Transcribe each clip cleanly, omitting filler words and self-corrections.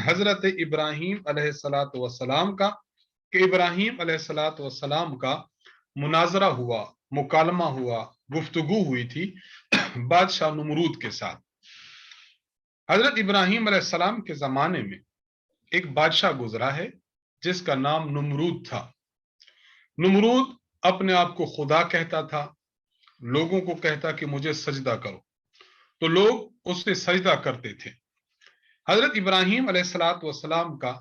حضرت ابراہیم علیہ الصلوۃ والسلام کا کہ ابراہیم علیہ الصلوۃ والسلام کا مناظرہ ہوا، مکالمہ ہوا، گفتگو ہوئی تھی بادشاہ نمرود کے ساتھ۔ حضرت ابراہیم علیہ السلام کے زمانے میں ایک بادشاہ گزرا ہے جس کا نام نمرود تھا۔ نمرود اپنے آپ کو خدا کہتا تھا، لوگوں کو کہتا کہ مجھے سجدہ کرو، تو لوگ اس سے سجدہ کرتے تھے۔ حضرت ابراہیم علیہ السلام کا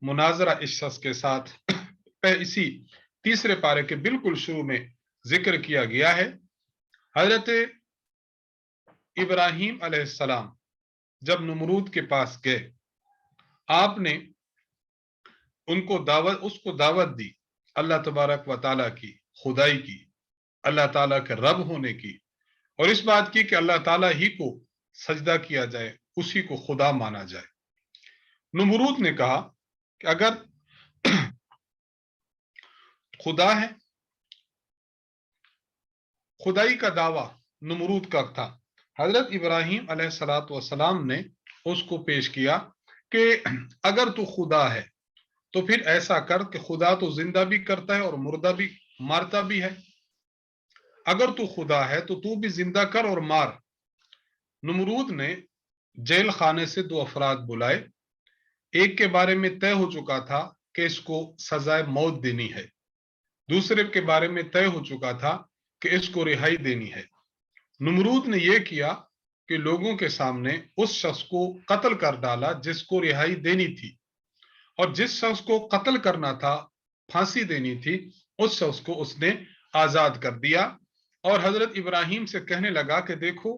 مناظرہ اس شخص کے ساتھ اسی تیسرے پارے کے بالکل شروع میں ذکر کیا گیا ہے۔ حضرت ابراہیم علیہ السلام جب نمرود کے پاس گئے، آپ نے اس کو دعوت دی اللہ تبارک و تعالیٰ کی خدائی کی، اللہ تعالیٰ کے رب ہونے کی، اور اس بات کی کہ اللہ تعالیٰ ہی کو سجدہ کیا جائے، اسی کو خدا مانا جائے۔ نمرود نے کہا کہ اگر خدا ہے، خدائی کا دعویٰ نمرود کا تھا۔ حضرت ابراہیم علیہ السلام نے اس کو پیش کیا کہ اگر تو خدا ہے تو پھر ایسا کر کہ خدا تو زندہ بھی کرتا ہے اور مردہ بھی مارتا بھی ہے، اگر تو خدا ہے تو تو بھی زندہ کر اور مار۔ نمرود نے جیل خانے سے 2 افراد بلائے، ایک کے بارے میں طے ہو چکا تھا کہ اس کو سزائے موت دینی ہے، دوسرے کے بارے میں طے ہو چکا تھا کہ اس کو رہائی دینی ہے۔ نمرود نے یہ کیا کہ لوگوں کے سامنے اس شخص کو قتل کر ڈالا جس کو رہائی دینی تھی، اور جس شخص کو قتل کرنا تھا، پھانسی دینی تھی، اس شخص کو اس نے آزاد کر دیا، اور حضرت ابراہیم سے کہنے لگا کہ دیکھو،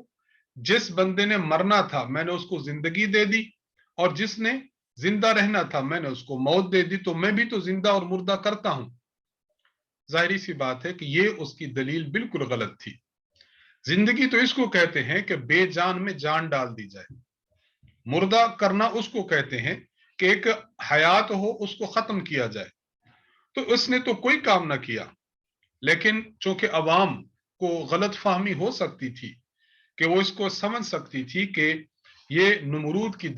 جس بندے نے مرنا تھا میں نے اس کو زندگی دے دی، اور جس نے زندہ رہنا تھا میں نے اس کو موت دے دی، تو میں بھی تو زندہ اور مردہ کرتا ہوں۔ ظاہری سی بات ہے کہ یہ اس کی دلیل بالکل غلط تھی۔ زندگی تو اس کو کہتے ہیں کہ بے جان میں جان ڈال دی جائے، مردہ کرنا اس کو کہتے ہیں کہ ایک حیات ہو اس کو ختم کیا جائے۔ تو اس نے تو کوئی کام نہ کیا، لیکن چونکہ عوام کو غلط فہمی ہو سکتی تھی کہ وہ اس کو سمجھ سکتی تھی کہ یہ نمرود کی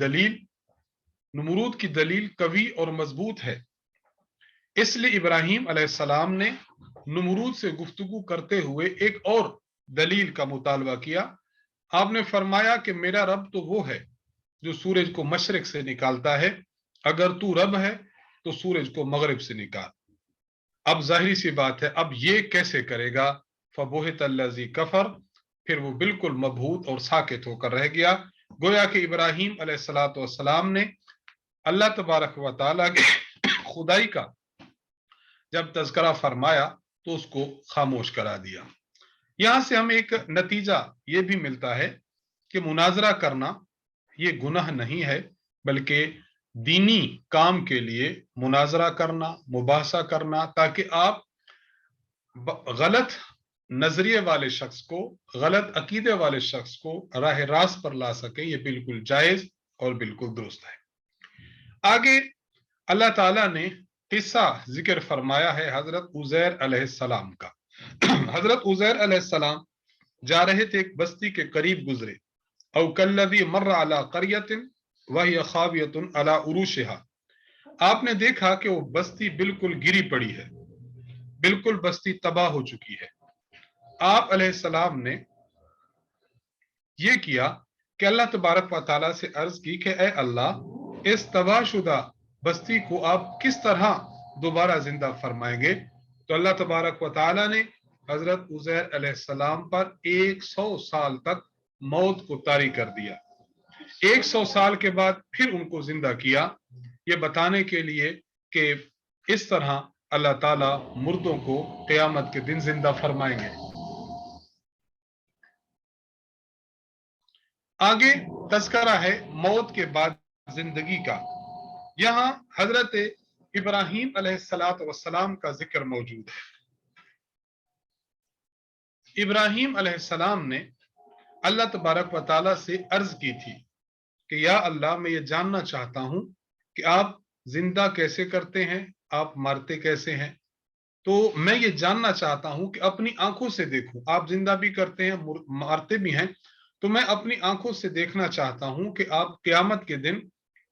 دلیل قوی اور مضبوط ہے، اس لیے ابراہیم علیہ السلام نے نمرود سے گفتگو کرتے ہوئے ایک اور دلیل کا مطالبہ کیا۔ آپ نے فرمایا کہ میرا رب تو وہ ہے جو سورج کو مشرق سے نکالتا ہے، اگر تو رب ہے تو سورج کو مغرب سے نکال۔ اب ظاہری سی بات ہے، اب یہ کیسے کرے گا؟ فَبُہِتَ الَّذِي كَفَرَ، پھر وہ بالکل مبہوت اور ساکت ہو کر رہ گیا۔ گویا کہ ابراہیم علیہ السلام نے اللہ تبارک و تعالیٰ کے خدائی کا جب تذکرہ فرمایا تو اس کو خاموش کرا دیا۔ یہاں سے ہمیں ایک نتیجہ یہ بھی ملتا ہے کہ مناظرہ کرنا یہ گناہ نہیں ہے، بلکہ دینی کام کے لیے مناظرہ کرنا، مباحثہ کرنا، تاکہ آپ غلط نظریے والے شخص کو، غلط عقیدے والے شخص کو راہ راست پر لا سکیں، یہ بالکل جائز اور بالکل درست ہے۔ آگے اللہ تعالیٰ نے قصہ ذکر فرمایا ہے حضرت عزیر علیہ السلام کا۔ حضرت عزیر علیہ السلام جا رہے تھے، ایک بستی کے قریب گزرے۔ او کالذی مر علی قریۃ وہی خاویۃ علی عروشها، آپ نے دیکھا کہ وہ بستی بالکل گری پڑی ہے، بالکل بستی تباہ ہو چکی ہے۔ آپ علیہ السلام نے یہ کیا کہ اللہ تبارک و تعالیٰ سے عرض کی کہ اے اللہ، اس تباہ شدہ بستی کو آپ کس طرح دوبارہ زندہ فرمائیں گے؟ تو اللہ تبارک و تعالیٰ نے حضرت عزیر علیہ السلام پر 100 سال تک موت کو طاری کر دیا۔ 100 سال کے بعد پھر ان کو زندہ کیا، یہ بتانے کے لیے کہ اس طرح اللہ تعالیٰ مردوں کو قیامت کے دن زندہ فرمائیں گے۔ آگے تذکرہ ہے موت کے بعد زندگی کا۔ یہاں حضرت ابراہیم علیہ السلام کا ذکر موجود ہے۔ ابراہیم علیہ السلام نے اللہ تبارک و تعالیٰ سے عرض کی تھی کہ یا اللہ، میں یہ جاننا چاہتا ہوں کہ آپ زندہ کیسے کرتے ہیں، آپ مارتے کیسے ہیں، تو میں یہ جاننا چاہتا ہوں کہ اپنی آنکھوں سے دیکھوں، آپ زندہ بھی کرتے ہیں مارتے بھی ہیں، تو میں اپنی آنکھوں سے دیکھنا چاہتا ہوں کہ آپ قیامت کے دن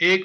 1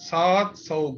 700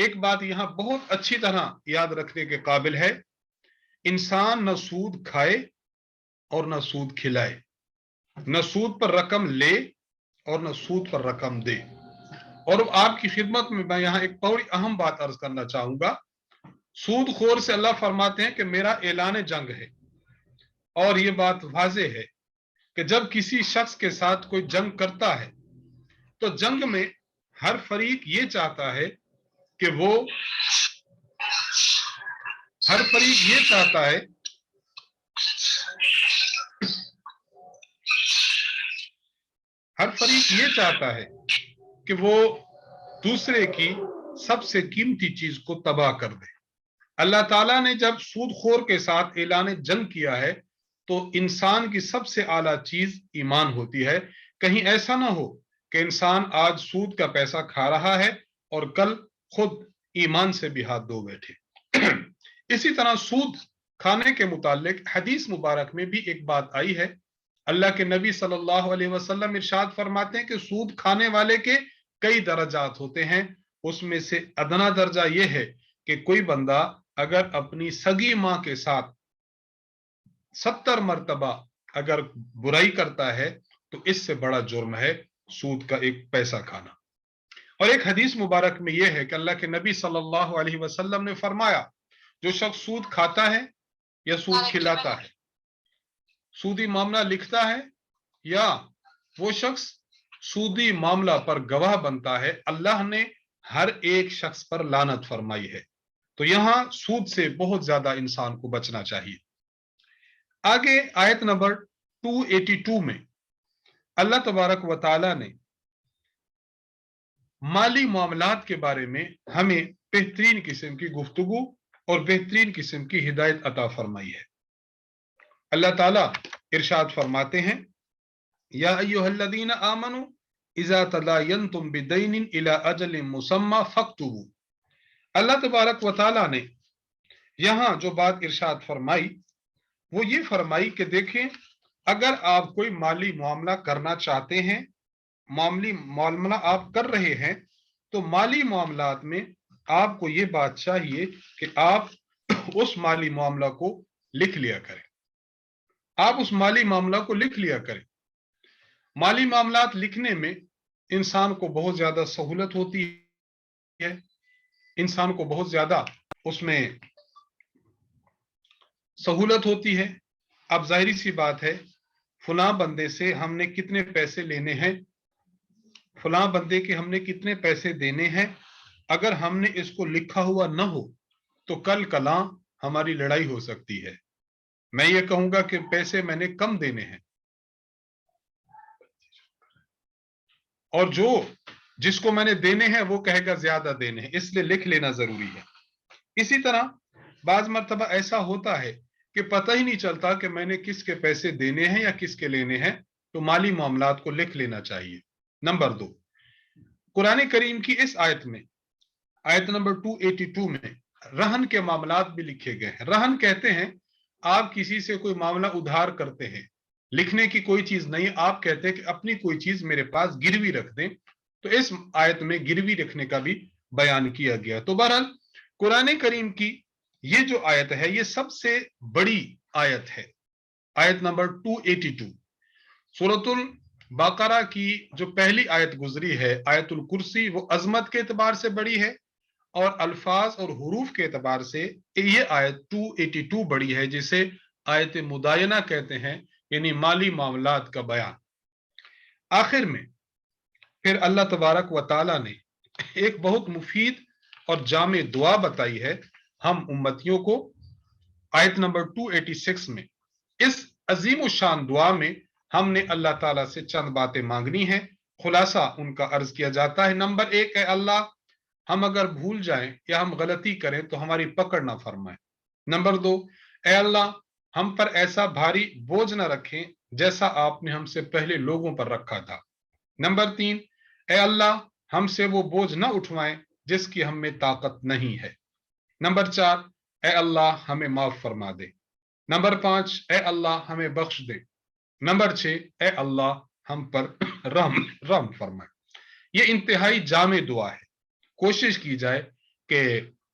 ایک بات یہاں بہت اچھی طرح یاد رکھنے کے قابل ہے، انسان نہ سود کھائے اور نہ سود کھلائے، نہ سود پر رقم لے اور نہ سود پر رقم دے۔ اور آپ کی خدمت میں یہاں ایک بڑی اہم بات عرض کرنا چاہوں گا، سود خور سے اللہ فرماتے ہیں کہ میرا اعلان جنگ ہے، اور یہ بات واضح ہے کہ جب کسی شخص کے ساتھ کوئی جنگ کرتا ہے تو جنگ میں ہر فریق یہ چاہتا ہے کہ ہر فریق یہ چاہتا ہے کہ وہ دوسرے کی سب سے قیمتی چیز کو تباہ کر دے۔ اللہ تعالیٰ نے جب سود خور کے ساتھ اعلان جنگ کیا ہے تو انسان کی سب سے اعلیٰ چیز ایمان ہوتی ہے۔ کہیں ایسا نہ ہو کہ انسان آج سود کا پیسہ کھا رہا ہے اور کل خود ایمان سے بھی ہاتھ دھو بیٹھے۔ اسی طرح سود کھانے کے متعلق حدیث مبارک میں بھی ایک بات آئی ہے، اللہ کے نبی صلی اللہ علیہ وسلم ارشاد فرماتے ہیں کہ سود کھانے والے کے کئی درجات ہوتے ہیں، اس میں سے ادنا درجہ یہ ہے کہ کوئی بندہ اگر اپنی سگی ماں کے ساتھ 70 مرتبہ اگر برائی کرتا ہے تو اس سے بڑا جرم ہے سود کا ایک پیسہ کھانا۔ اور ایک حدیث مبارک میں یہ ہے کہ اللہ کے نبی صلی اللہ علیہ وسلم نے فرمایا، جو شخص سود کھاتا ہے یا سود کھلاتا ہے، سودی معاملہ لکھتا ہے یا وہ شخص سودی معاملہ پر گواہ بنتا ہے، اللہ نے ہر ایک شخص پر لعنت فرمائی ہے۔ تو یہاں سود سے بہت زیادہ انسان کو بچنا چاہیے۔ آگے آیت نمبر 282 میں اللہ تبارک و تعالی نے مالی معاملات کے بارے میں ہمیں بہترین قسم کی گفتگو اور بہترین قسم کی ہدایت عطا فرمائی ہے۔ اللہ تعالیٰ ارشاد فرماتے ہیں، یا ایھا الذین آمنوا اذا تداینتم بدین الی اجل مسمی فاکتبوا۔ اللہ تبارک و تعالیٰ نے یہاں جو بات ارشاد فرمائی وہ یہ فرمائی کہ دیکھیں، اگر آپ کوئی مالی معاملہ کرنا چاہتے ہیں، معاملی معاملہ آپ کر رہے ہیں، تو مالی معاملات میں آپ کو یہ بات چاہیے کہ آپ اس مالی معاملہ کو لکھ لیا کریں۔ آپ اس مالی معاملہ کو لکھ لیا کریں۔ مالی معاملات لکھنے میں انسان کو بہت زیادہ سہولت ہوتی ہے، انسان کو بہت زیادہ اس میں سہولت ہوتی ہے۔ اب ظاہری سی بات ہے، فلاں بندے سے ہم نے کتنے پیسے لینے ہیں، فلاں بندے کے ہم نے کتنے پیسے دینے ہیں، اگر ہم نے اس کو لکھا ہوا نہ ہو تو کل کلاں ہماری لڑائی ہو سکتی ہے۔ میں یہ کہوں گا کہ پیسے میں نے کم دینے ہیں، اور جس کو میں نے دینے ہیں وہ کہے گا زیادہ دینے ہیں، اس لیے لکھ لینا ضروری ہے۔ اسی طرح بعض مرتبہ ایسا ہوتا ہے کہ پتہ ہی نہیں چلتا کہ میں نے کس کے پیسے دینے ہیں یا کس کے لینے ہیں، تو مالی معاملات کو لکھ لینا چاہیے۔ نمبر 2، قرآن کریم کی اس آیت میں، آیت نمبر 282 میں رہن کے معاملات بھی لکھے گئے ہیں۔ رہن کہتے ہیں آپ کسی سے کوئی معاملہ ادھار کرتے ہیں، لکھنے کی کوئی چیز نہیں، آپ کہتے ہیں کہ اپنی کوئی چیز میرے پاس گروی رکھ دیں، تو اس آیت میں گروی رکھنے کا بھی بیان کیا گیا۔ تو بہرحال قرآن کریم کی یہ جو آیت ہے یہ سب سے بڑی آیت ہے، آیت نمبر 282۔ سورۃ البقرہ کی جو پہلی آیت گزری ہے، آیت الکرسی، وہ عظمت کے اعتبار سے بڑی ہے، اور الفاظ اور حروف کے اعتبار سے یہ آیت 282 بڑی ہے، جسے آیت مدائنہ کہتے ہیں، یعنی مالی معاملات کا بیان۔ آخر میں پھر اللہ تبارک و تعالیٰ نے ایک بہت مفید اور جامع دعا بتائی ہے ہم امتیوں کو۔ آیت نمبر 286 میں اس عظیم الشان دعا میں ہم نے اللہ تعالیٰ سے چند باتیں مانگنی ہیں، خلاصہ ان کا عرض کیا جاتا ہے۔ نمبر 1 ہے، اللہ ہم اگر بھول جائیں یا ہم غلطی کریں تو ہماری پکڑ نہ فرمائیں۔ نمبر 2، اے اللہ ہم پر ایسا بھاری بوجھ نہ رکھیں جیسا آپ نے ہم سے پہلے لوگوں پر رکھا تھا۔ نمبر 3، اے اللہ ہم سے وہ بوجھ نہ اٹھوائیں جس کی ہم میں طاقت نہیں ہے۔ نمبر 4، اے اللہ ہمیں معاف فرما دے۔ نمبر 5، اے اللہ ہمیں بخش دے۔ نمبر 6، اے اللہ ہم پر رحم فرمائے۔ یہ انتہائی جامع دعا ہے، کوشش کی جائے کہ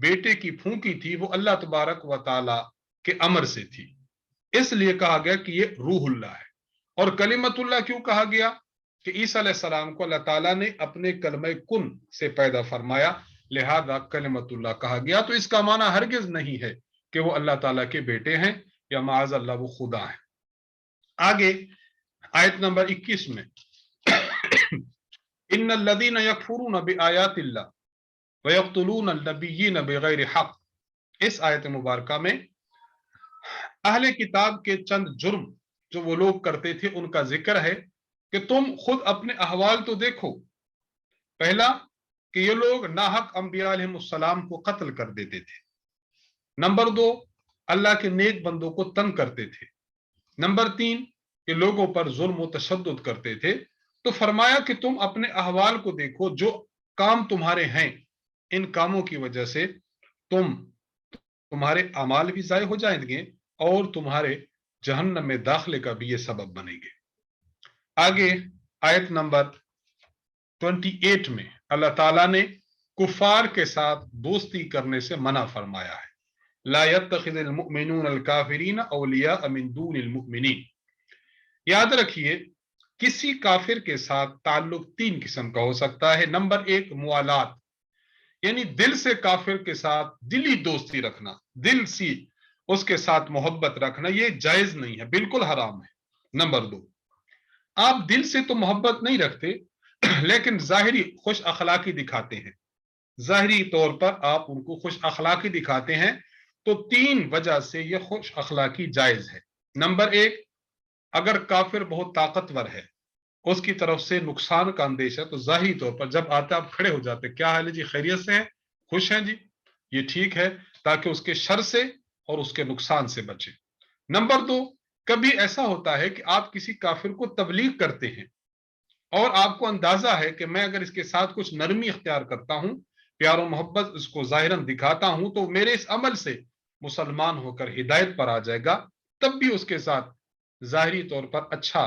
بیٹے کی پھونکی تھی وہ اللہ تبارک و تعالی کے امر سے تھی، اس لیے کہا گیا کہ یہ روح اللہ ہے۔ اور کلمت اللہ کیوں کہا گیا؟ کہ عیسیٰ علیہ السلام کو اللہ تعالیٰ نے اپنے کلمہ کن سے پیدا فرمایا، لہذا کلمت اللہ کہا گیا۔ تو اس کا معنی ہرگز نہیں ہے کہ وہ اللہ تعالیٰ کے بیٹے ہیں یا معاذ اللہ وہ خدا ہیں۔ آگے آیت نمبر 21 میں ان الذین یکفرون بآیات اللہ ویقتلون النبیین بغیر حق، اس آیت مبارکہ میں اہل کتاب کے چند جرم جو وہ لوگ کرتے تھے ان کا ذکر ہے کہ تم خود اپنے احوال تو دیکھو۔ پہلا کہ یہ لوگ ناحق انبیاء علیہ السلام کو قتل کر دیتے تھے۔ نمبر 2، اللہ کے نیک بندوں کو تنگ کرتے تھے۔ نمبر 3 کہ لوگوں پر ظلم و تشدد کرتے تھے۔ تو فرمایا کہ تم اپنے احوال کو دیکھو، جو کام تمہارے ہیں ان کاموں کی وجہ سے تمہارے اعمال بھی ضائع ہو جائیں گے اور تمہارے جہنم میں داخلے کا بھی یہ سبب بنیں گے۔ آگے آیت نمبر 28 میں اللہ تعالیٰ نے کفار کے ساتھ دوستی کرنے سے منع فرمایا ہے۔ لا يتخذ المؤمنون الکافرین اولیاء من دون المؤمنین۔ یاد رکھیے کسی کافر کے ساتھ تعلق 3 قسم کا ہو سکتا ہے۔ نمبر 1 موالات، یعنی دل سے کافر کے ساتھ دلی دوستی رکھنا، دل سے اس کے ساتھ محبت رکھنا، یہ جائز نہیں ہے، بالکل حرام ہے۔ نمبر 2، آپ دل سے تو محبت نہیں رکھتے لیکن ظاہری خوش اخلاقی دکھاتے ہیں، ظاہری طور پر آپ ان کو خوش اخلاقی دکھاتے ہیں، تو 3 وجہ سے یہ خوش اخلاقی جائز ہے۔ نمبر 1، اگر کافر بہت طاقتور ہے، اس کی طرف سے نقصان کا اندیشہ، تو ظاہری طور پر جب آتے آپ کھڑے ہو جاتے، کیا حال ہے جی، خیریت سے ہیں، خوش ہیں جی، یہ ٹھیک ہے، تاکہ اس کے شر سے اور اس کے نقصان سے بچے۔ نمبر 2، کبھی ایسا ہوتا ہے کہ آپ کسی کافر کو تبلیغ کرتے ہیں اور آپ کو اندازہ ہے کہ میں اگر اس کے ساتھ کچھ نرمی اختیار کرتا ہوں، پیار و محبت اس کو ظاہراً دکھاتا ہوں، تو میرے اس عمل سے مسلمان ہو کر ہدایت پر آ جائے گا، تب بھی اس کے ساتھ ظاہری طور پر اچھا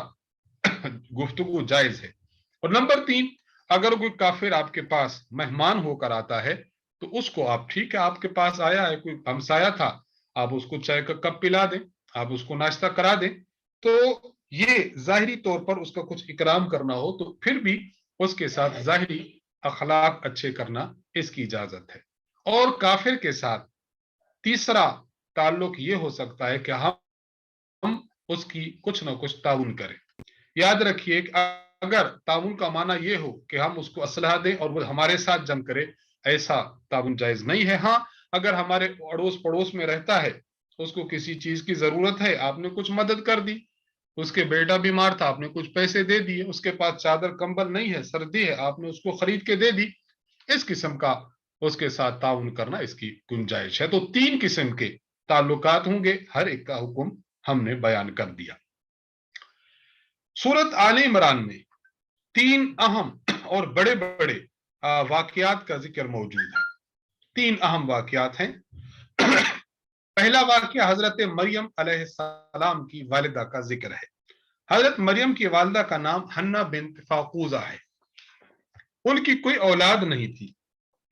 گفتگو جائز ہے۔ اور نمبر 3، اگر کوئی کافر آپ کے پاس مہمان ہو کر آتا ہے تو اس کو آپ، ٹھیک ہے آپ کے پاس آیا ہے، کوئی ہمسایہ تھا، آپ اس کو چائے کا کپ پلا دیں، آپ اس کو ناشتہ کرا دیں، تو یہ ظاہری طور پر اس کا کچھ اکرام کرنا ہو تو پھر بھی اس کے ساتھ ظاہری اخلاق اچھے کرنا اس کی اجازت ہے۔ اور کافر کے ساتھ تیسرا تعلق یہ ہو سکتا ہے کہ ہم اس کی کچھ نہ کچھ تعاون کریں۔ یاد رکھیے کہ اگر تعاون کا معنی یہ ہو کہ ہم اس کو اسلحہ دیں اور وہ ہمارے ساتھ جنگ کرے، ایسا تعاون جائز نہیں ہے۔ ہاں اگر ہمارے اڑوس پڑوس میں رہتا ہے، اس کو کسی چیز کی ضرورت ہے، آپ نے کچھ مدد کر دی، اس کے بیٹا بیمار تھا، آپ نے کچھ پیسے دے دیے، اس کے پاس چادر کمبل نہیں ہے، سردی ہے، آپ نے اس کو خرید کے دے دی، اس قسم کا اس کے ساتھ تعاون کرنا اس کی گنجائش ہے۔ تو 3 قسم کے تعلقات ہوں گے، ہر ایک کا حکم ہم نے بیان کر دیا۔ سورت آل عمران میں 3 اہم اور بڑے بڑے واقعات کا ذکر موجود ہے۔ 3 اہم واقعات ہیں۔ پہلا واقعہ حضرت مریم علیہ السلام کی والدہ کا ذکر ہے۔ حضرت مریم کی والدہ کا نام حنہ بنت فاقوزہ ہے۔ ان کی کوئی اولاد نہیں تھی،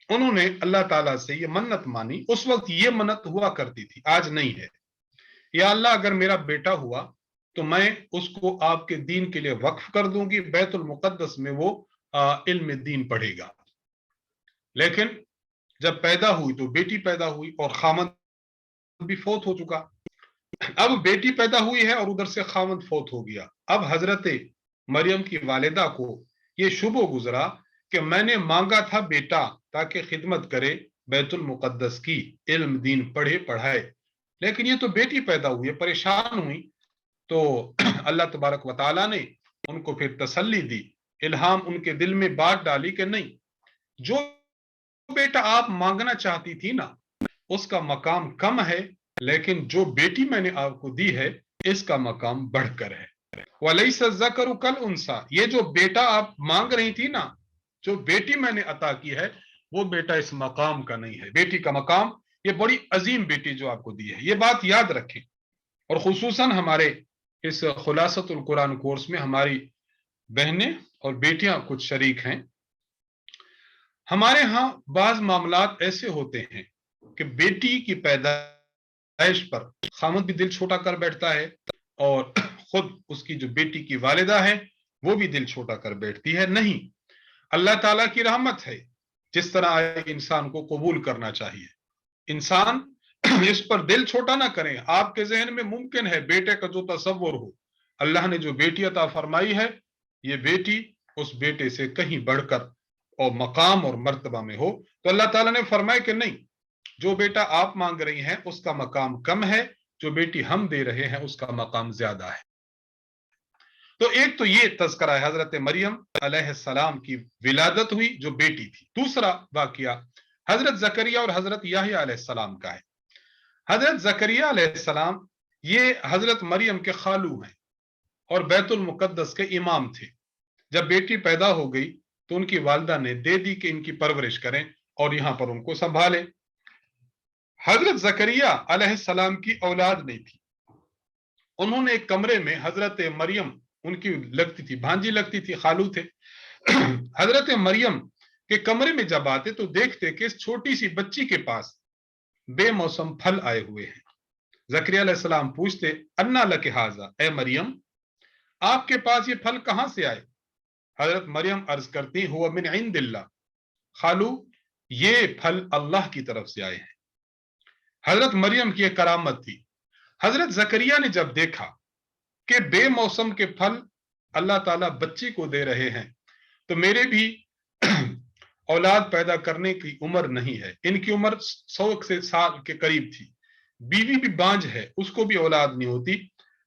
انہوں نے اللہ تعالیٰ سے یہ منت مانی۔ اس وقت یہ منت ہوا کرتی تھی، آج نہیں ہے، یا اللہ اگر میرا بیٹا ہوا تو میں اس کو آپ کے دین کے لیے وقف کر دوں گی، بیت المقدس میں وہ علم دین پڑھے گا۔ لیکن جب پیدا ہوئی تو بیٹی پیدا ہوئی اور خامند بھی فوت ہو چکا۔ اب بیٹی پیدا ہوئی ہے اور ادھر سے خامند فوت ہو گیا۔ اب حضرت مریم کی والدہ کو یہ شبہ گزرا کہ میں نے مانگا تھا بیٹا تاکہ خدمت کرے بیت المقدس کی، علم دین پڑھے پڑھائے، لیکن یہ تو بیٹی پیدا ہوئی ہے، پریشان ہوئی۔ تو اللہ تبارک و تعالیٰ نے ان کو پھر تسلی دی، الہام ان کے دل میں بات ڈالی کہ نہیں، جو بیٹا آپ مانگنا چاہتی تھی نا اس کا مقام کم ہے، لیکن جو بیٹی میں نے آپ کو دی ہے اس کا مقام بڑھ کر ہے۔ وَلَيْسَ الذَّكَرُ كَالْأُنثَىٰ، یہ جو بیٹا آپ مانگ رہی تھی نا، جو بیٹی میں نے عطا کی ہے وہ بیٹا اس مقام کا نہیں ہے، بیٹی کا مقام یہ بڑی عظیم بیٹی جو آپ کو دی ہے، یہ بات یاد رکھیں۔ اور خصوصاً ہمارے اس خلاصۃ القرآن کورس میں ہماری بہنیں اور بیٹیاں کچھ شریک ہیں۔ ہمارے ہاں بعض معاملات ایسے ہوتے ہیں کہ بیٹی کی پیدائش پر خامد بھی دل چھوٹا کر بیٹھتا ہے اور خود اس کی جو بیٹی کی والدہ ہے وہ بھی دل چھوٹا کر بیٹھتی ہے. نہیں، اللہ تعالیٰ کی رحمت ہے، جس طرح آئے انسان کو قبول کرنا چاہیے. انسان اس پر دل چھوٹا نہ کریں. آپ کے ذہن میں ممکن ہے بیٹے کا جو تصور ہو، اللہ نے جو بیٹی عطا فرمائی ہے یہ بیٹی اس بیٹے سے کہیں بڑھ کر اور مقام اور مرتبہ میں ہو، تو اللہ تعالیٰ نے فرمایا کہ نہیں، جو بیٹا آپ مانگ رہی ہیں اس کا مقام کم ہے، جو بیٹی ہم دے رہے ہیں اس کا مقام زیادہ ہے. تو ایک تو یہ تذکرہ ہے حضرت مریم علیہ السلام کی ولادت ہوئی جو بیٹی تھی. دوسرا واقعہ حضرت زکریا اور حضرت یحییٰ علیہ السلام کا ہے. حضرت زکریا علیہ السلام یہ حضرت مریم کے خالو ہیں اور بیت المقدس کے امام تھے. جب بیٹی پیدا ہو گئی تو ان کی والدہ نے دے دی کہ ان کی پرورش کریں اور یہاں پر ان کو سنبھالیں. حضرت زکریا علیہ السلام کی اولاد نہیں تھی. انہوں نے ایک کمرے میں حضرت مریم ان کی لگتی تھی، بھانجی لگتی تھی، خالو تھے. حضرت مریم کے کمرے میں جب آتے تو دیکھتے کہ اس چھوٹی سی بچی کے پاس بے موسم پھل آئے ہوئے ہیں. زکریا علیہ السلام پوچھتے انا لک ھذا، اے مریم آپ کے پاس یہ پھل کہاں سے آئے؟ حضرت مریم عرض کرتی ہوا من عند اللہ، خالو یہ پھل اللہ کی طرف سے آئے ہیں. حضرت مریم کی ایک کرامت تھی. حضرت زکریا نے جب دیکھا کہ بے موسم کے پھل اللہ تعالیٰ بچی کو دے رہے ہیں تو میرے بھی اولاد پیدا کرنے کی عمر نہیں ہے، ان کی عمر 100 سال کے قریب تھی، بیوی بھی بانج ہے، اس کو بھی اولاد نہیں ہوتی،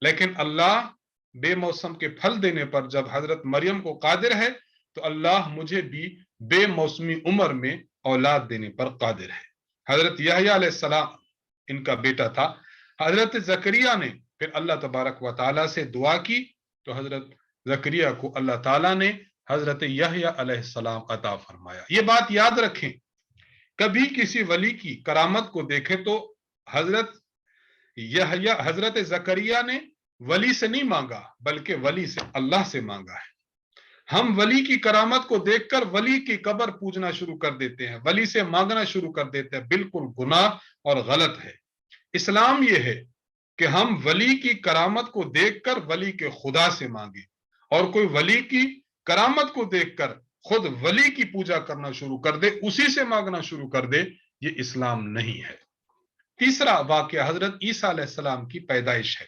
لیکن اللہ بے موسم کے پھل دینے پر جب حضرت مریم کو قادر ہے تو اللہ مجھے بھی بے موسمی عمر میں اولاد دینے پر قادر ہے. حضرت یحییٰ علیہ السلام ان کا بیٹا تھا. حضرت زکریا نے پھر اللہ تبارک و تعالیٰ سے دعا کی تو حضرت زکریا کو اللہ تعالیٰ نے حضرت یحییٰ علیہ السلام عطا فرمایا. یہ بات یاد رکھیں، کبھی کسی ولی کی کرامت کو دیکھیں تو حضرت زکریا نے ولی سے نہیں مانگا بلکہ ولی سے اللہ سے مانگا ہے. ہم ولی کی کرامت کو دیکھ کر ولی کی قبر پوجنا شروع کر دیتے ہیں، ولی سے مانگنا شروع کر دیتے ہیں، بالکل گناہ اور غلط ہے. اسلام یہ ہے کہ ہم ولی کی کرامت کو دیکھ کر ولی کے خدا سے مانگیں، اور کوئی ولی کی کرامت کو دیکھ کر خود ولی کی پوجا کرنا شروع کر دے، اسی سے مانگنا شروع کر دے، یہ اسلام نہیں ہے. تیسرا واقعہ حضرت عیسیٰ علیہ السلام کی پیدائش ہے.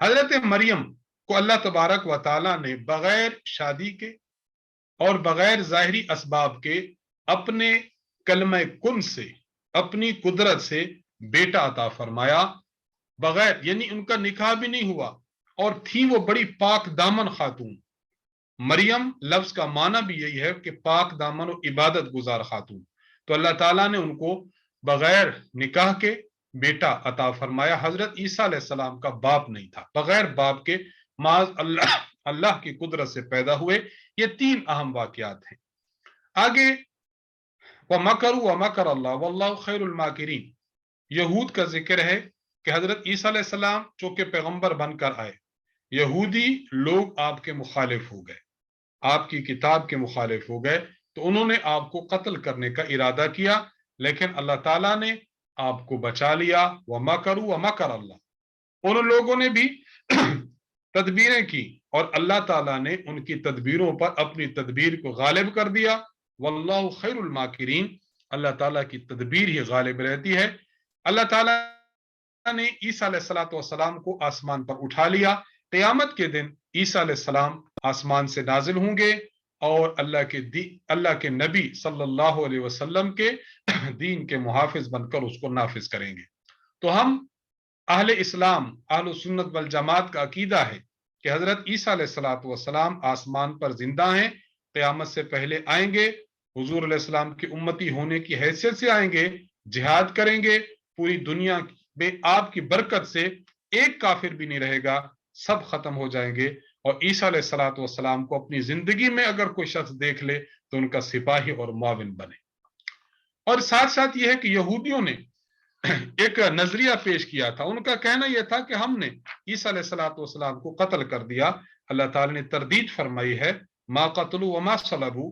حضرت مریم کو اللہ تبارک و تعالیٰ نے بغیر شادی کے اور بغیر ظاہری اسباب کے اپنے کلمہ کن سے، اپنی قدرت سے بیٹا عطا فرمایا، بغیر یعنی ان کا نکاح بھی نہیں ہوا، اور تھی وہ بڑی پاک دامن خاتون. مریم لفظ کا معنی بھی یہی ہے کہ پاک دامن و عبادت گزار خاتون. تو اللہ تعالیٰ نے ان کو بغیر نکاح کے بیٹا عطا فرمایا. حضرت عیسیٰ علیہ السلام کا باپ نہیں تھا، بغیر باپ کے معاذ اللہ کی قدرت سے پیدا ہوئے. یہ 3 اہم واقعات ہیں. آگے وَمَكَرُوا وَمَكَرَ اللَّهُ وَاللَّهُ خَيْرُ الْمَاكِرِينَ، یہود کا ذکر ہے کہ حضرت عیسیٰ علیہ السلام چونکہ پیغمبر بن کر آئے، یہودی لوگ آپ کے مخالف ہو گئے، آپ کی کتاب کے مخالف ہو گئے، تو انہوں نے آپ کو قتل کرنے کا ارادہ کیا، لیکن اللہ تعالیٰ نے آپ کو بچا لیا. وَمَكَرُوا وَمَكَرَ اللَّهُ، ان لوگوں نے بھی تدبیریں کی اور اللہ تعالیٰ نے ان کی تدبیروں پر اپنی تدبیر کو غالب کر دیا. واللہ خیر الماکرین، اللہ تعالیٰ کی تدبیر ہی غالب رہتی ہے. اللہ تعالیٰ نے عیسیٰ علیہ السلام کو آسمان پر اٹھا لیا. قیامت کے دن عیسیٰ علیہ السلام آسمان سے نازل ہوں گے اور اللہ کے نبی صلی اللہ علیہ وسلم کے دین کے محافظ بن کر اس کو نافذ کریں گے. تو ہم اہل اسلام، اہل سنت والجماعت کا عقیدہ ہے کہ حضرت عیسیٰ علیہ السلام آسمان پر زندہ ہیں، قیامت سے پہلے آئیں گے، حضور علیہ السلام کی امتی ہونے کی حیثیت سے آئیں گے، جہاد کریں گے، پوری دنیا میں آپ کی برکت سے ایک کافر بھی نہیں رہے گا، سب ختم ہو جائیں گے. اور عیسیٰ علیہ السلام کو اپنی زندگی میں اگر کوئی شخص دیکھ لے تو ان کا سپاہی اور معاون بنے. اور ساتھ ساتھ یہ ہے کہ یہودیوں نے ایک نظریہ پیش کیا تھا. ان کا کہنا یہ تھا کہ ہم نے عیسیٰ علیہ السلام کو قتل کر دیا. اللہ تعالی نے تردید فرمائی ہے ما قتلوا وما صلبوا،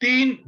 3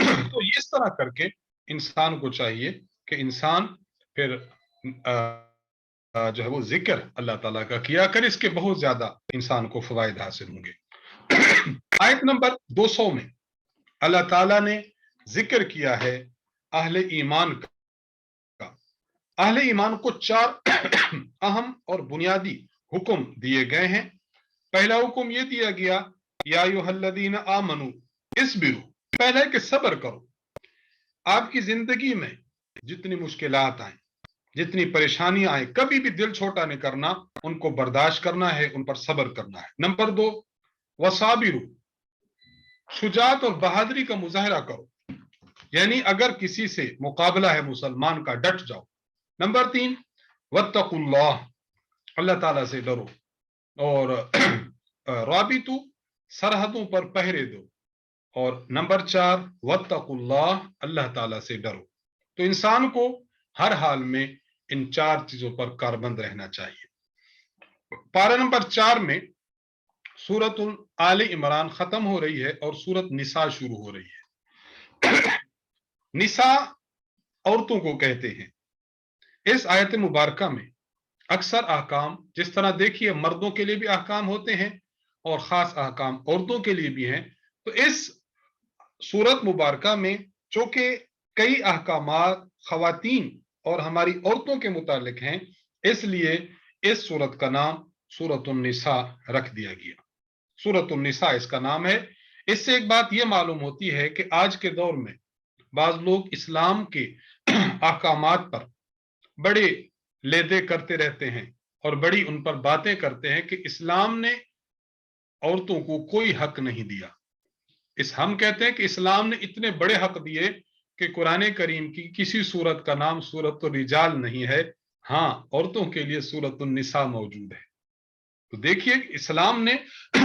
تو اس طرح کر کے انسان کو چاہیے کہ انسان پھر جو ہے وہ ذکر اللہ تعالیٰ کا کیا کر، اس کے بہت زیادہ انسان کو فوائد حاصل ہوں گے۔ آیت نمبر 200 میں اللہ تعالیٰ نے ذکر کیا ہے اہل ایمان کا۔ اہل ایمان کو 4 اہم اور بنیادی حکم دیے گئے ہیں۔ پہلا حکم یہ دیا گیا یا ایھا الذین آمنوا اصبروا، پہلا ہے کہ صبر کرو۔ آپ کی زندگی میں جتنی مشکلات آئیں، جتنی پریشانیاں آئیں، کبھی بھی دل چھوٹا نہیں کرنا، ان کو برداشت کرنا ہے، ان پر صبر کرنا ہے۔ نمبر 2 وصابروا، شجاعت اور بہادری کا مظاہرہ کرو، یعنی اگر کسی سے مقابلہ ہے مسلمان کا، ڈٹ جاؤ۔ نمبر 3 واتقوا اللہ، اللہ تعالیٰ سے ڈرو، اور رابطو، سرحدوں پر پہرے دو، اور نمبر 4 واتقوا اللہ، اللہ تعالیٰ سے ڈرو۔ تو انسان کو ہر حال میں ان 4 چیزوں پر کاربند رہنا چاہیے۔ پارہ نمبر 4 میں سورۃ آل عمران ختم ہو رہی ہے اور سورۃ نساء شروع ہو رہی ہے۔ نساء عورتوں کو کہتے ہیں۔ اس آیت مبارکہ میں اکثر احکام، جس طرح دیکھیے مردوں کے لیے بھی احکام ہوتے ہیں اور خاص احکام عورتوں کے لیے بھی ہیں، تو اس سورت مبارکہ میں چونکہ کئی احکامات خواتین اور ہماری عورتوں کے متعلق ہیں، اس لیے اس سورت کا نام سورۃ النساء رکھ دیا گیا۔ سورۃ النساء اس کا نام ہے۔ اس سے ایک بات یہ معلوم ہوتی ہے کہ آج کے دور میں بعض لوگ اسلام کے احکامات پر بڑے لیدے کرتے رہتے ہیں اور بڑی ان پر باتیں کرتے ہیں کہ اسلام نے عورتوں کو کوئی حق نہیں دیا۔ ہم کہتے ہیں کہ اسلام نے اتنے بڑے حق دیے کہ قرآن کریم کی کسی سورت کا نام سورۃ الرجال نہیں ہے، ہاں عورتوں کے لیے سورۃ النساء موجود ہے۔ تو دیکھیے اسلام نے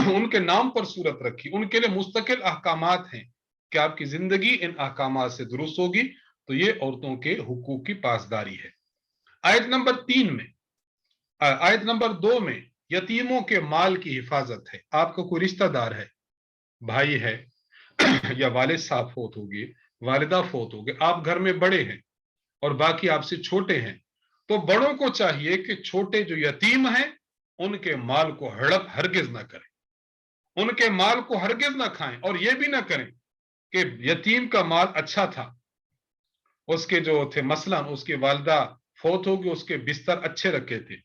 ان کے نام پر سورت رکھی، ان کے لیے مستقل احکامات ہیں کہ آپ کی زندگی ان احکامات سے درست ہوگی، تو یہ عورتوں کے حقوق کی پاسداری ہے۔ آیت نمبر 2 میں یتیموں کے مال کی حفاظت ہے۔ آپ کا کوئی رشتہ دار ہے، بھائی ہے یا والد صاحب فوت ہو گئے، والدہ فوت ہو گئے، آپ گھر میں بڑے ہیں اور باقی آپ سے چھوٹے ہیں، تو بڑوں کو چاہیے کہ چھوٹے جو یتیم ہیں ان کے مال کو ہڑپ ہرگز نہ کریں، ان کے مال کو ہرگز نہ کھائیں، اور یہ بھی نہ کریں کہ یتیم کا مال اچھا تھا، اس کے جو تھے مثلا اس کی والدہ فوت ہوگی، اس کے بستر اچھے رکھے تھے،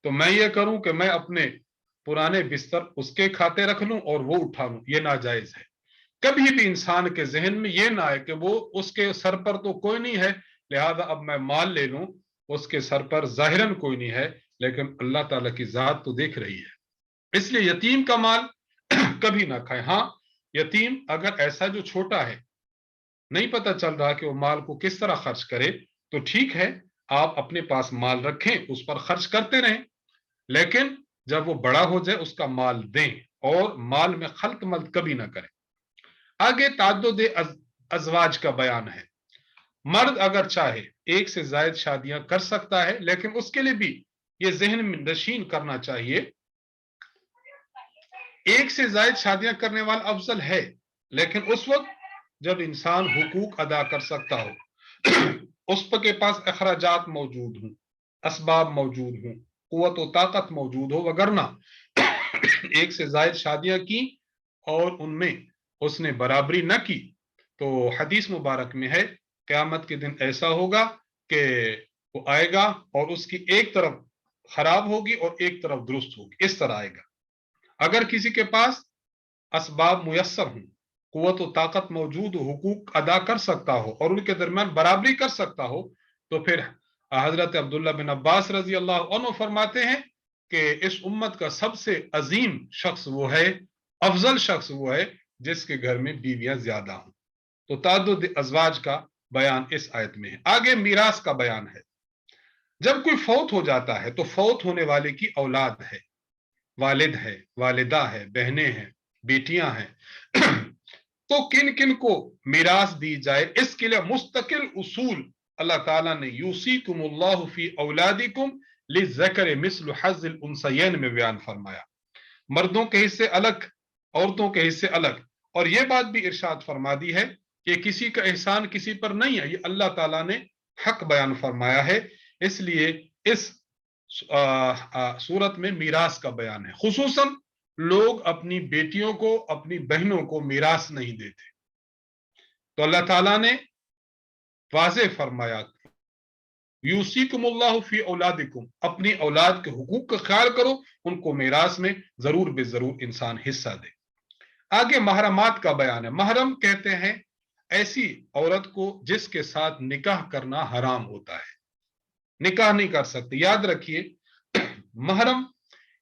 تو میں یہ کروں کہ میں اپنے پرانے بستر اس کے کھاتے رکھ لوں اور وہ اٹھا لوں، یہ ناجائز ہے۔ کبھی بھی انسان کے ذہن میں یہ نہ آئے کہ وہ اس کے سر پر تو کوئی نہیں ہے لہذا اب میں مال لے لوں، اس کے سر پر ظاہراً کوئی نہیں ہے لیکن اللہ تعالیٰ کی ذات تو دیکھ رہی ہے، اس لیے یتیم کا مال کبھی نہ کھائیں۔ ہاں یتیم اگر ایسا جو چھوٹا ہے، نہیں پتہ چل رہا کہ وہ مال کو کس طرح خرچ کرے، تو ٹھیک ہے آپ اپنے پاس مال رکھیں، اس پر خرچ کرتے رہیں، لیکن جب وہ بڑا ہو جائے اس کا مال دیں اور مال میں خلط ملط کبھی نہ کریں۔ آگے تعدد ازواج کا بیان ہے۔ مرد اگر چاہے ایک سے زائد شادیاں کر سکتا ہے، لیکن اس کے لیے بھی یہ ذہن میں نشین کرنا چاہیے ایک سے زائد شادیاں کرنے والا افضل ہے، لیکن اس وقت جب انسان حقوق ادا کر سکتا ہو، اس کے پاس اخراجات موجود ہوں، اسباب موجود ہوں، قوت و طاقت موجود ہو، وگرنہ ایک سے زائد شادیاں کی اور ان میں اس نے برابری نہ کی تو حدیث مبارک میں ہے قیامت کے دن ایسا ہوگا کہ وہ آئے گا اور اس کی ایک طرف خراب ہوگی اور ایک طرف درست ہوگی، اس طرح آئے گا۔ اگر کسی کے پاس اسباب میسر ہوں، قوت و طاقت موجود ہو، حقوق ادا کر سکتا ہو اور ان کے درمیان برابری کر سکتا ہو، تو پھر حضرت عبداللہ بن عباس رضی اللہ عنہ فرماتے ہیں کہ اس امت کا سب سے عظیم شخص وہ ہے، افضل شخص وہ ہے جس کے گھر میں بیویاں زیادہ ہوں۔ تو تعدد ازواج کا بیان اس آیت میں ہے۔ آگے میراث کا بیان ہے۔ جب کوئی فوت ہو جاتا ہے تو فوت ہونے والے کی اولاد ہے، والد ہے، والدہ ہے، بہنیں ہیں، بیٹیاں ہیں، تو کن کن کو میراث دی جائے اس کے لیے مستقل اصول اللہ تعالیٰ نے یوصیکم اللہ فی اولادکم للذکر مثل حظ الانثیین میں بیان فرمایا۔ مردوں کے حصے الگ، عورتوں کے حصے الگ، اور یہ بات بھی ارشاد فرما دی ہے کہ کسی کا احسان کسی پر نہیں ہے، یہ اللہ تعالیٰ نے حق بیان فرمایا ہے، اس لیے اس صورت میں میراث کا بیان ہے۔ خصوصاً لوگ اپنی بیٹیوں کو، اپنی بہنوں کو میراث نہیں دیتے، تو اللہ تعالیٰ نے واضح فرمایا یوصیکم اللہ فی اولادکم، اپنی اولاد کے حقوق کا خیال کرو، ان کو میراث میں ضرور بے ضرور انسان حصہ دے۔ آگے محرمات کا بیان ہے۔ محرم کہتے ہیں ایسی عورت کو جس کے ساتھ نکاح کرنا حرام ہوتا ہے، نکاح نہیں کر سکتے۔ یاد رکھیے محرم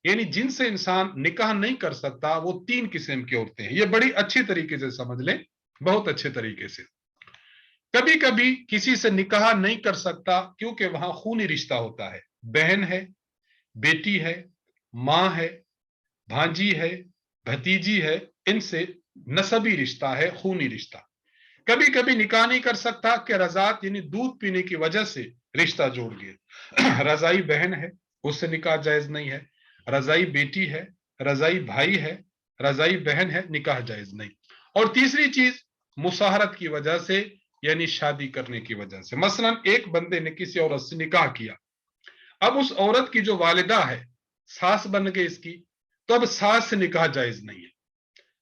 یعنی جن سے انسان نکاح نہیں کر سکتا وہ 3 قسم کی عورتیں ہیں، یہ بڑی اچھی طریقے سے سمجھ لیں، بہت اچھے طریقے سے۔ کبھی کبھی کسی سے نکاح نہیں کر سکتا کیونکہ وہاں خونی رشتہ ہوتا ہے، بہن ہے، بیٹی ہے، ماں ہے، بھانجی ہے، بھتیجی ہے، ان سے نسبی رشتہ ہے، خونی رشتہ۔ کبھی کبھی نکاح نہیں کر سکتا کہ رضاعت یعنی دودھ پینے کی وجہ سے رشتہ جوڑ گئے، رضائی بہن ہے، اس سے نکاح جائز نہیں ہے، رضائی بیٹی ہے، رضائی بھائی ہے، رضائی بہن ہے، نکاح جائز نہیں۔ اور تیسری چیز مصاہرت کی وجہ سے یعنی شادی کرنے کی وجہ سے۔ مثلا ایک بندے نے کسی عورت سے نکاح کیا، اب اس عورت کی جو والدہ ہے ساس بن گئی اس کی، تو اب ساس سے نکاح جائز نہیں ہے۔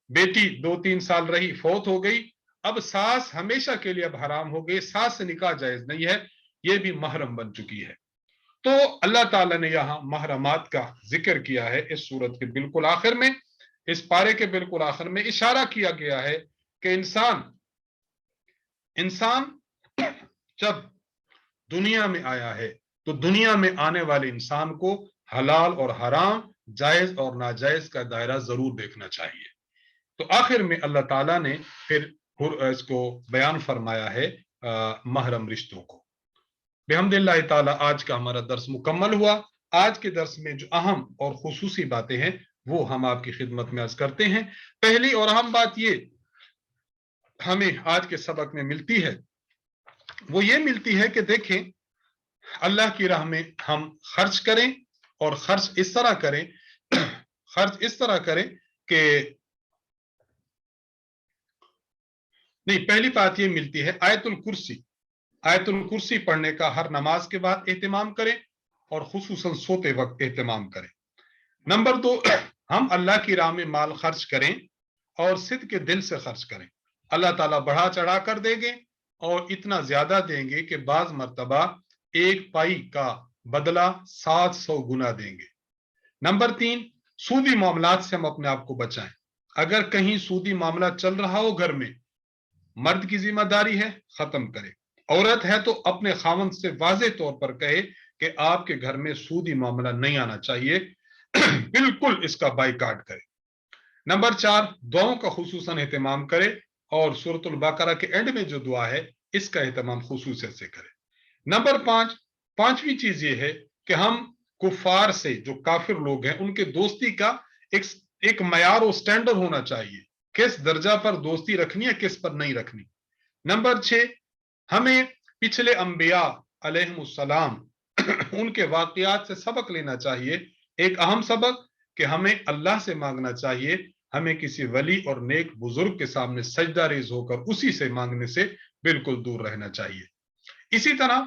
بیٹی 2-3 سال رہی، فوت ہو گئی، اب ساس ہمیشہ کے لیے اب حرام ہو گئی، ساس سے نکاح جائز نہیں ہے، یہ بھی محرم بن چکی ہے۔ تو اللہ تعالیٰ نے یہاں محرمات کا ذکر کیا ہے اس سورت کے بالکل آخر میں، اس پارے کے بالکل آخر میں اشارہ کیا گیا ہے کہ انسان جب دنیا میں آیا ہے تو دنیا میں آنے والے انسان کو حلال اور حرام، جائز اور ناجائز کا دائرہ ضرور دیکھنا چاہیے۔ تو آخر میں اللہ تعالیٰ نے پھر اس کو بیان فرمایا ہے محرم رشتوں کو۔ بحمد اللہ تعالیٰ آج کا ہمارا درس مکمل ہوا۔ آج کے درس میں جو اہم اور خصوصی باتیں ہیں وہ ہم آپ کی خدمت میں عرض کرتے ہیں۔ پہلی اور اہم بات یہ ہمیں آج کے سبق میں ملتی ہے، وہ یہ ملتی ہے کہ دیکھیں اللہ کی راہ میں ہم خرچ کریں، اور خرچ اس طرح کریں کہ نہیں، پہلی بات یہ ملتی ہے آیت الکرسی پڑھنے کا ہر نماز کے بعد اہتمام کریں، اور خصوصاً سوتے وقت اہتمام کریں۔ نمبر 2، ہم اللہ کی راہ میں مال خرچ کریں اور صدق کے دل سے خرچ کریں، اللہ تعالیٰ بڑھا چڑھا کر دیں گے، اور اتنا زیادہ دیں گے کہ بعض مرتبہ 1 پائی کا بدلہ 700 گنا دیں گے۔ نمبر 3، سودی معاملات سے ہم اپنے آپ کو بچائیں۔ اگر کہیں سودی معاملہ چل رہا ہو گھر میں، مرد کی ذمہ داری ہے ختم کرے، عورت ہے تو اپنے خاوند سے واضح طور پر کہے کہ آپ کے گھر میں سودی معاملہ نہیں آنا چاہیے، بالکل اس کا بائیکاٹ کرے۔ نمبر 4، دعاؤں کا خصوصاً اہتمام کرے، اور سورۃ البقرہ کے اینڈ میں جو دعا ہے اس کا اہتمام خصوصیت سے کرے۔ نمبر 5، پانچویں چیز یہ ہے کہ ہم کفار سے، جو کافر لوگ ہیں، ان کے دوستی کا ایک معیار و سٹینڈرڈ ہونا چاہیے، کس درجہ پر دوستی رکھنی ہے، کس پر نہیں رکھنی۔ نمبر 6، ہمیں پچھلے انبیاء علیہم السلام ان کے واقعات سے سبق لینا چاہیے۔ ایک اہم سبق کہ ہمیں اللہ سے مانگنا چاہیے، ہمیں کسی ولی اور نیک بزرگ کے سامنے سجدہ ریز ہو کر اسی سے مانگنے سے بالکل دور رہنا چاہیے۔ اسی طرح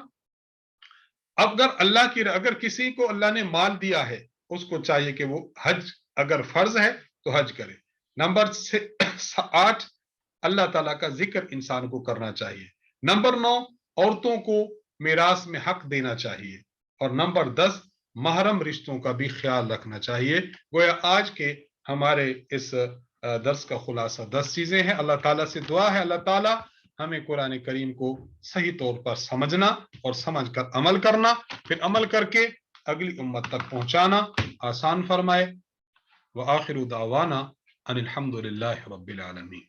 اگر کسی کو اللہ نے مال دیا ہے، اس کو چاہیے کہ وہ حج اگر فرض ہے تو حج کرے۔ نمبر 8، اللہ تعالیٰ کا ذکر انسان کو کرنا چاہیے۔ نمبر 9، عورتوں کو میراث میں حق دینا چاہیے۔ اور نمبر 10، محرم رشتوں کا بھی خیال رکھنا چاہیے۔ گویا آج کے ہمارے اس درس کا خلاصہ 10 چیزیں ہیں۔ اللہ تعالیٰ سے دعا ہے اللہ تعالیٰ ہمیں قرآن کریم کو صحیح طور پر سمجھنا اور سمجھ کر عمل کرنا، پھر عمل کر کے اگلی امت تک پہنچانا آسان فرمائے۔ وآخر دعوانا ان الحمد للہ رب العالمین۔